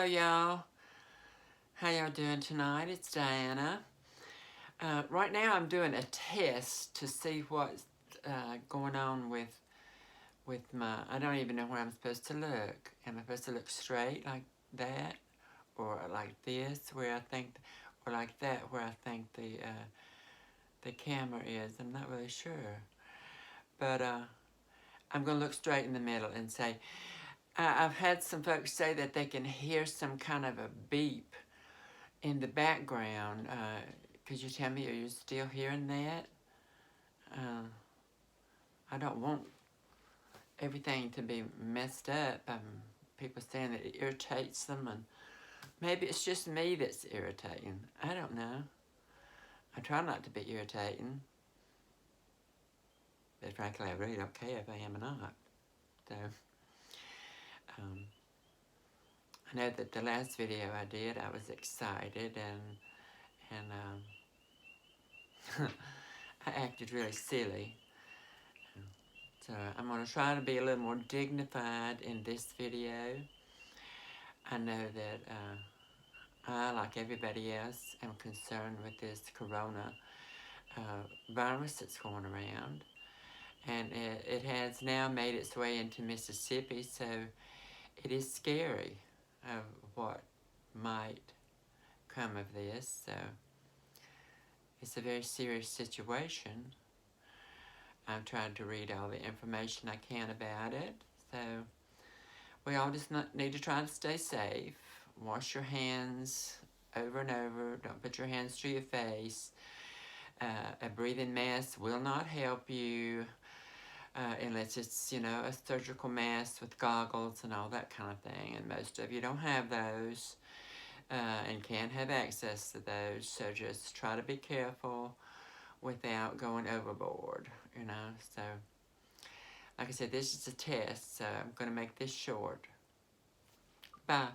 Hello, y'all. How y'all doing tonight? It's Diana. Right now, I'm doing a test to see what's going on with my. I don't even know where I'm supposed to look. Am I supposed to look straight like that, or like this, where I think, or like that, where I think the camera is? I'm not really sure, but I'm gonna look straight in the middle and say. I've had some folks say that they can hear some kind of a beep in the background. Could you tell me, are you still hearing that? Uh, I don't want everything to be messed up. People saying that it irritates them, and maybe it's just me that's irritating. I don't know. I try not to be irritating, but frankly, I really don't care if I am or not. So, um, I know that the last video I did, I was excited and I acted really silly. So I'm going to try to be a little more dignified in this video. I know that I, like everybody else, am concerned with this corona virus that's going around. And it has now made its way into Mississippi, so it is scary of what might come of this. So it's a very serious situation. I'm trying to read all the information I can about it. So we all just need to try to stay safe. Wash your hands over and over. Don't put your hands to your face. A breathing mask will not help you unless it's, a surgical mask with goggles and all that kind of thing. And most of you don't have those and can't have access to those. So just try to be careful without going overboard, So, like I said, this is a test, so I'm going to make this short. Bye.